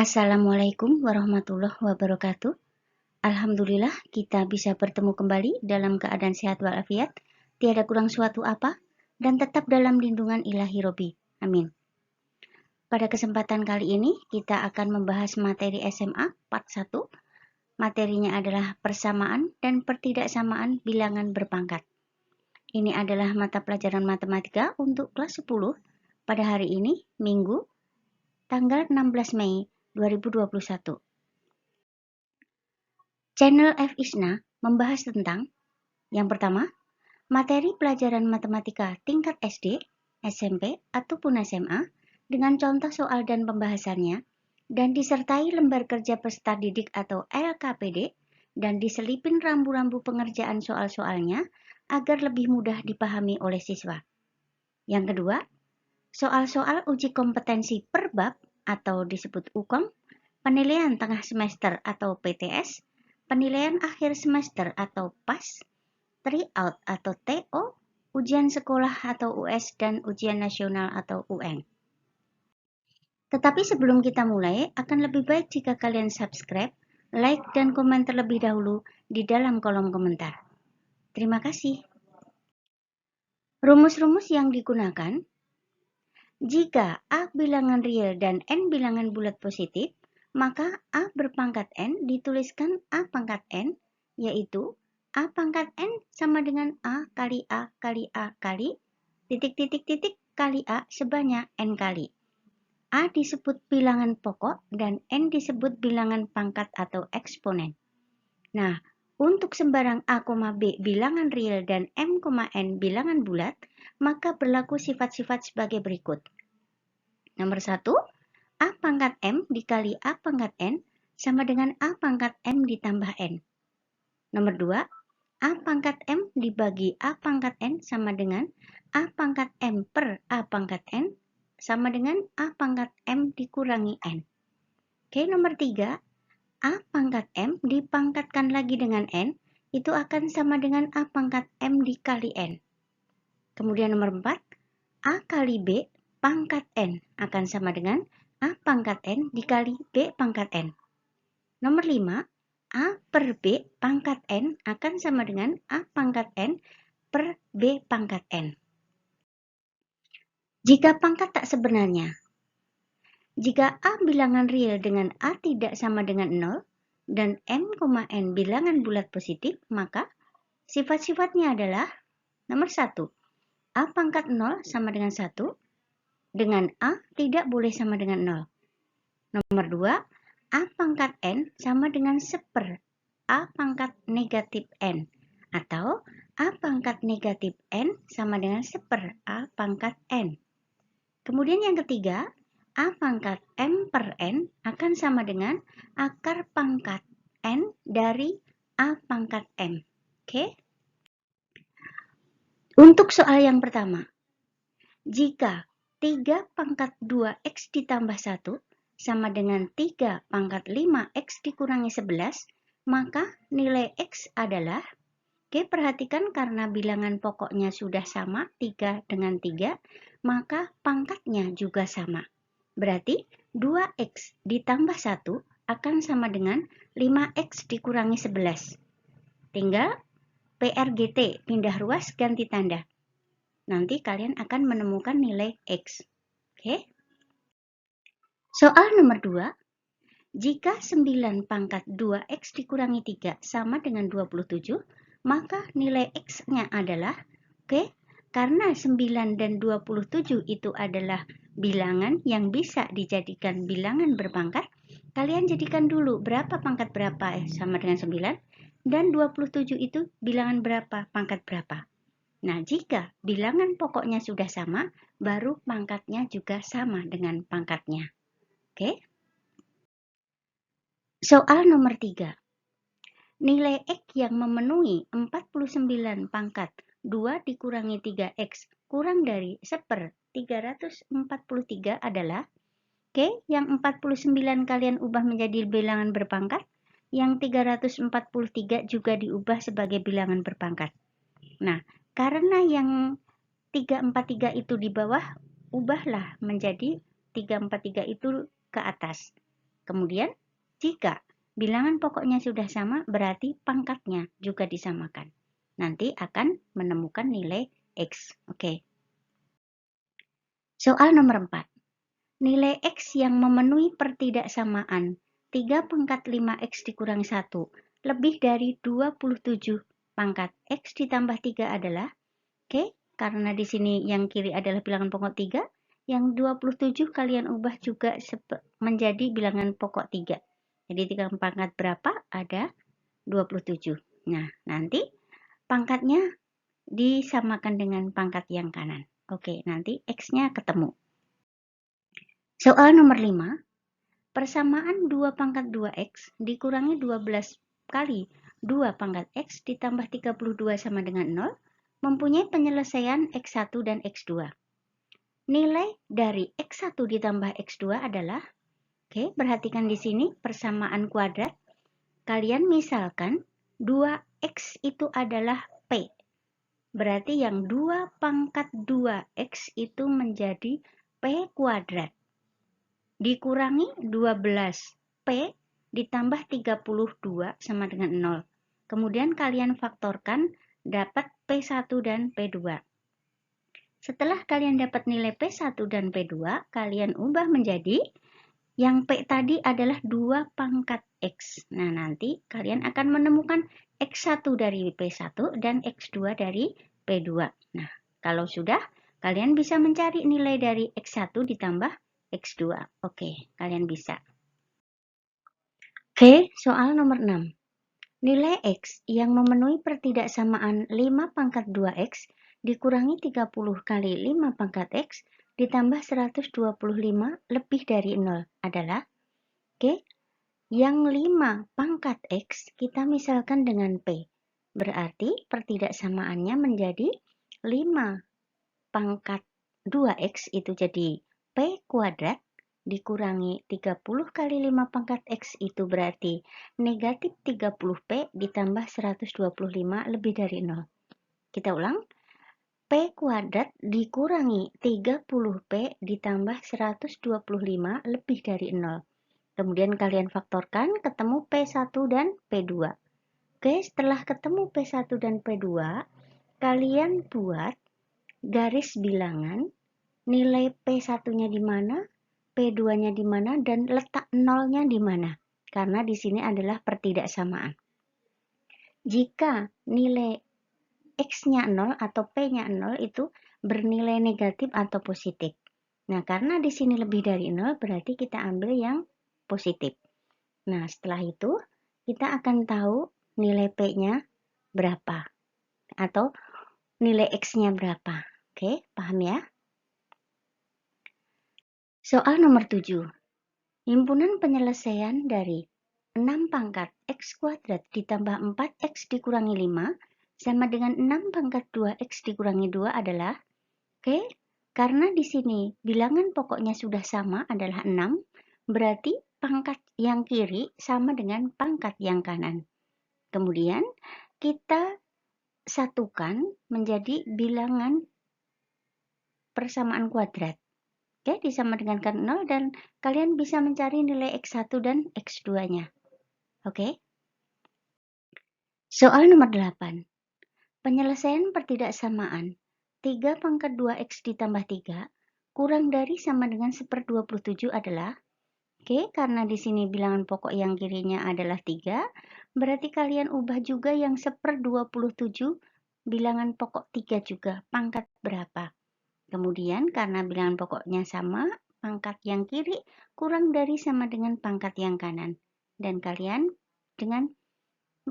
Assalamualaikum warahmatullahi wabarakatuh. Alhamdulillah kita bisa bertemu kembali dalam keadaan sehat walafiat, tiada kurang suatu apa, dan tetap dalam lindungan ilahi Robi. Amin. Pada kesempatan kali ini kita akan membahas materi SMA part 1. Materinya adalah persamaan dan pertidaksamaan bilangan berpangkat. Ini adalah mata pelajaran matematika untuk kelas 10 pada hari ini, Minggu, tanggal 16 Mei 2021. Channel F. Isna membahas tentang yang pertama, materi pelajaran matematika tingkat SD, SMP, ataupun SMA dengan contoh soal dan pembahasannya, dan disertai lembar kerja peserta didik atau LKPD, dan diselipin rambu-rambu pengerjaan soal-soalnya agar lebih mudah dipahami oleh siswa. Yang kedua, soal-soal uji kompetensi per bab atau disebut UKOM, penilaian tengah semester atau PTS, penilaian akhir semester atau PAS, tryout atau TO, ujian sekolah atau US, dan ujian nasional atau UN. Tetapi sebelum kita mulai, akan lebih baik jika kalian subscribe, like, dan komen terlebih dahulu di dalam kolom komentar. Terima kasih. Rumus-rumus yang digunakan, jika A bilangan real dan N bilangan bulat positif, maka A berpangkat N dituliskan A pangkat N, yaitu A pangkat N sama dengan A kali A kali A kali titik-titik-titik kali A sebanyak N kali. A disebut bilangan pokok dan N disebut bilangan pangkat atau eksponen. Nah, untuk sembarang A, B bilangan real dan M, N bilangan bulat, maka berlaku sifat-sifat sebagai berikut. Nomor 1, A pangkat M dikali A pangkat N sama dengan A pangkat M ditambah N. Nomor 2, A pangkat M dibagi A pangkat N sama dengan A pangkat M per A pangkat N sama dengan A pangkat M dikurangi N. Oke, nomor 3, A pangkat M dipangkatkan lagi dengan N, itu akan sama dengan A pangkat M dikali N. Kemudian nomor 4, A kali B pangkat N akan sama dengan A pangkat N dikali B pangkat N. Nomor 5, A per B pangkat N akan sama dengan A pangkat N per B pangkat N. Jika pangkat tak sebenarnya, jika A bilangan real dengan A tidak sama dengan 0 dan M, N bilangan bulat positif, maka sifat-sifatnya adalah nomor 1, A pangkat 0 sama dengan 1, dengan A tidak boleh sama dengan 0. Nomor 2, A pangkat N sama dengan seper A pangkat negatif N, atau A pangkat negatif N sama dengan seper A pangkat N. Kemudian yang ketiga, A pangkat M per N akan sama dengan akar pangkat N dari A pangkat M. Oke? Untuk soal yang pertama, jika 3 pangkat 2X ditambah 1 sama dengan 3 pangkat 5X dikurangi 11, maka nilai X adalah, oke, perhatikan karena bilangan pokoknya sudah sama, 3 dengan 3, maka pangkatnya juga sama. Berarti 2X ditambah 1 akan sama dengan 5X dikurangi 11. Tinggal PRGT, pindah ruas ganti tanda. Nanti kalian akan menemukan nilai X. Oke? Soal nomor 2. Jika 9 pangkat 2X dikurangi 3 sama dengan 27, maka nilai X-nya adalah, oke, karena 9 dan 27 itu adalah bilangan yang bisa dijadikan bilangan berpangkat, kalian jadikan dulu berapa pangkat berapa sama dengan 9, dan 27 itu bilangan berapa, pangkat berapa. Nah, jika bilangan pokoknya sudah sama, baru pangkatnya juga sama dengan pangkatnya. Oke? Soal nomor 3. Nilai X yang memenuhi 49 pangkat 2 dikurangi 3X kurang dari seper 343 adalah, oke, yang 49 kalian ubah menjadi bilangan berpangkat, yang 343 juga diubah sebagai bilangan berpangkat. Nah, karena yang 343 itu di bawah, ubahlah menjadi 343 itu ke atas. Kemudian, jika bilangan pokoknya sudah sama, berarti pangkatnya juga disamakan. Nanti akan menemukan nilai X. Oke. Soal nomor 4. Nilai X yang memenuhi pertidaksamaan 3 pangkat 5X dikurangi 1 lebih dari 27 pangkat X ditambah 3 adalah, oke, karena di sini yang kiri adalah bilangan pokok 3, yang 27 kalian ubah juga menjadi bilangan pokok 3. Jadi 3 pangkat berapa? Ada 27. Nah, nanti pangkatnya disamakan dengan pangkat yang kanan. Oke, nanti X-nya ketemu. Soal nomor 5. Persamaan 2 pangkat 2X dikurangi 12 kali 2 pangkat X ditambah 32 sama dengan 0 mempunyai penyelesaian X1 dan X2. Nilai dari X1 ditambah X2 adalah, oke, perhatikan di sini persamaan kuadrat. Kalian misalkan 2X itu adalah P. Berarti yang 2 pangkat 2X itu menjadi P kuadrat. Dikurangi 12P ditambah 32 sama dengan 0. Kemudian kalian faktorkan dapat P1 dan P2. Setelah kalian dapat nilai P1 dan P2, kalian ubah menjadi yang P tadi adalah 2 pangkat X. Nah, nanti kalian akan menemukan X1 dari P1 dan X2 dari P2. Nah, kalau sudah, kalian bisa mencari nilai dari X1 ditambah X2. Oke, kalian bisa. Oke, soal nomor 6. Nilai X yang memenuhi pertidaksamaan 5 pangkat 2X dikurangi 30 kali 5 pangkat X ditambah 125 lebih dari 0 adalah, oke, yang 5 pangkat X kita misalkan dengan P. Berarti pertidaksamaannya menjadi 5 pangkat 2X itu jadi P kuadrat dikurangi 30 kali 5 pangkat X itu berarti negatif 30P ditambah 125 lebih dari 0. Kita ulang. P kuadrat dikurangi 30P ditambah 125 lebih dari 0. Kemudian kalian faktorkan ketemu P1 dan P2. Oke, setelah ketemu P1 dan P2, kalian buat garis bilangan nilai P1-nya di mana, P2-nya di mana, dan letak nolnya di mana. Karena di sini adalah pertidaksamaan. Jika nilai X-nya 0 atau P-nya 0 itu bernilai negatif atau positif. Nah, karena di sini lebih dari 0, berarti kita ambil yang positif. Nah, setelah itu kita akan tahu nilai P-nya berapa atau nilai X-nya berapa. Oke, paham ya? Soal nomor 7. Himpunan penyelesaian dari 6 pangkat X kuadrat ditambah 4X dikurangi 5 sama dengan 6 pangkat 2X dikurangi 2 adalah, oke, karena di sini bilangan pokoknya sudah sama adalah 6, berarti pangkat yang kiri sama dengan pangkat yang kanan. Kemudian kita satukan menjadi bilangan persamaan kuadrat. Oke, disama dengan 0 dan kalian bisa mencari nilai X1 dan X2-nya. Oke. Soal nomor 8. Penyelesaian pertidaksamaan 3 pangkat 2X ditambah 3 kurang dari sama dengan 1/27 adalah, oke, karena di sini bilangan pokok yang kirinya adalah 3, berarti kalian ubah juga yang 1/27 bilangan pokok 3 juga, pangkat berapa. Kemudian karena bilangan pokoknya sama, pangkat yang kiri kurang dari sama dengan pangkat yang kanan. Dan kalian dengan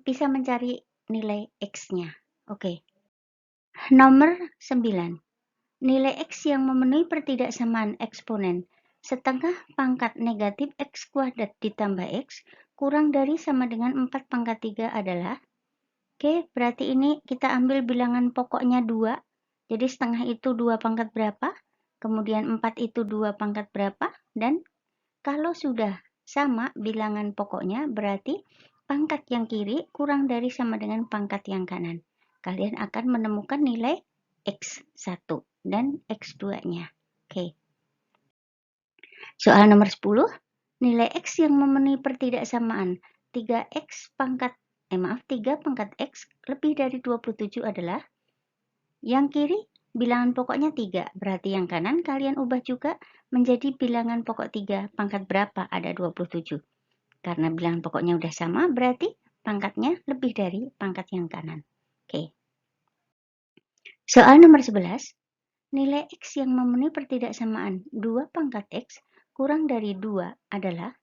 bisa mencari nilai X-nya. Oke. Nomor 9. Nilai X yang memenuhi pertidaksamaan eksponen setengah pangkat negatif X kuadrat ditambah X kurang dari sama dengan 4 pangkat 3 adalah, oke, berarti ini kita ambil bilangan pokoknya 2. Jadi setengah itu 2 pangkat berapa? Kemudian 4 itu 2 pangkat berapa? Dan kalau sudah sama bilangan pokoknya berarti pangkat yang kiri kurang dari sama dengan pangkat yang kanan. Kalian akan menemukan nilai X1 dan X2-nya. Oke. Soal nomor 10. Nilai X yang memenuhi pertidaksamaan 3 pangkat X lebih dari 27 adalah yang kiri bilangan pokoknya 3, berarti yang kanan kalian ubah juga menjadi bilangan pokok 3, pangkat berapa ada 27. Karena bilangan pokoknya udah sama, berarti pangkatnya lebih dari pangkat yang kanan. Oke. Soal nomor 11, nilai X yang memenuhi pertidaksamaan 2 pangkat X kurang dari 2 adalah,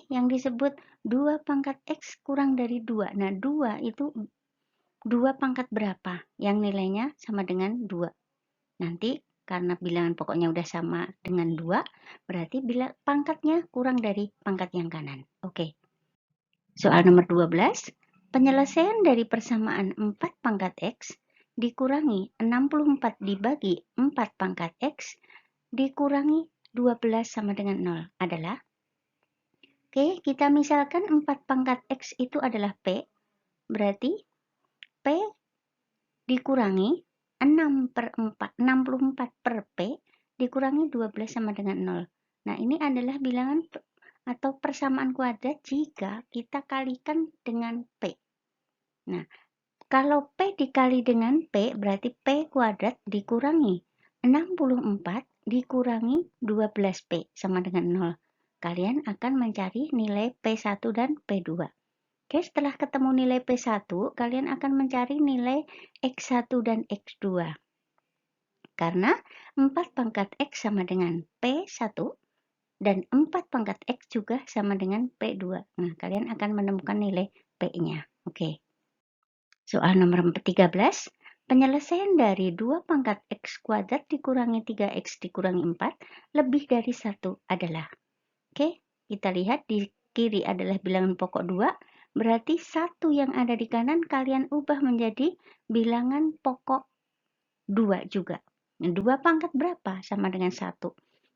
yang disebut 2 pangkat X kurang dari 2. Nah, 2 itu 2 pangkat berapa yang nilainya sama dengan 2. Nanti karena bilangan pokoknya udah sama dengan 2, berarti pangkatnya kurang dari pangkat yang kanan. Oke. Soal nomor 12, penyelesaian dari persamaan 4 pangkat X dikurangi 64 dibagi 4 pangkat X dikurangi 12 sama dengan 0 adalah, kita misalkan 4 pangkat X itu adalah P, berarti P dikurangi 64 per P dikurangi 12 sama dengan 0. Nah, ini adalah bilangan atau persamaan kuadrat jika kita kalikan dengan P. Nah, kalau P dikali dengan P, berarti P kuadrat dikurangi 64 dikurangi 12P sama dengan 0. Kalian akan mencari nilai P1 dan P2. Oke, setelah ketemu nilai P1, kalian akan mencari nilai X1 dan X2. Karena 4 pangkat X sama dengan P1 dan 4 pangkat X juga sama dengan P2. Nah, kalian akan menemukan nilai P-nya. Oke. Soal nomor 13, penyelesaian dari 2 pangkat X kuadrat dikurangi 3X dikurangi 4 lebih dari 1 adalah. Kita lihat di kiri adalah bilangan pokok 2, berarti 1 yang ada di kanan kalian ubah menjadi bilangan pokok 2 juga. 2 pangkat berapa? Sama dengan 1.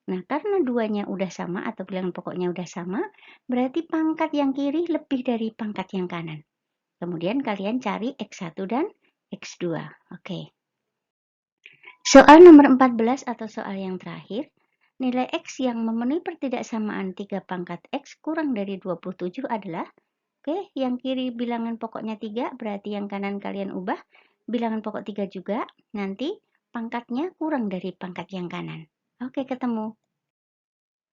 Nah, karena 2-nya udah sama atau bilangan pokoknya udah sama, berarti pangkat yang kiri lebih dari pangkat yang kanan. Kemudian kalian cari X1 dan X2. Oke. Soal nomor 14 atau soal yang terakhir, nilai X yang memenuhi pertidaksamaan 3 pangkat X kurang dari 27 adalah, yang kiri bilangan pokoknya 3, berarti yang kanan kalian ubah bilangan pokok 3 juga, nanti pangkatnya kurang dari pangkat yang kanan. Oke, ketemu.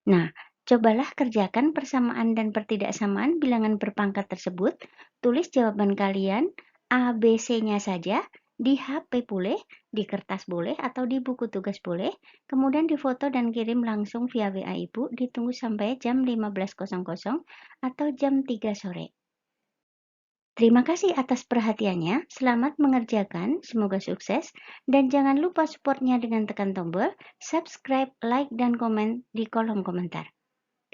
Nah, cobalah kerjakan persamaan dan pertidaksamaan bilangan berpangkat tersebut. Tulis jawaban kalian A, B, C-nya saja. Di HP boleh, di kertas boleh, atau di buku tugas boleh. Kemudian difoto dan kirim langsung via WA Ibu. Ditunggu sampai jam 15.00 atau jam 3 sore. Terima kasih atas perhatiannya. Selamat mengerjakan. Semoga sukses. Dan jangan lupa supportnya dengan tekan tombol subscribe, like, dan komen di kolom komentar.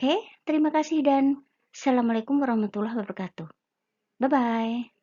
Oke, terima kasih dan Assalamualaikum warahmatullahi wabarakatuh. Bye-bye.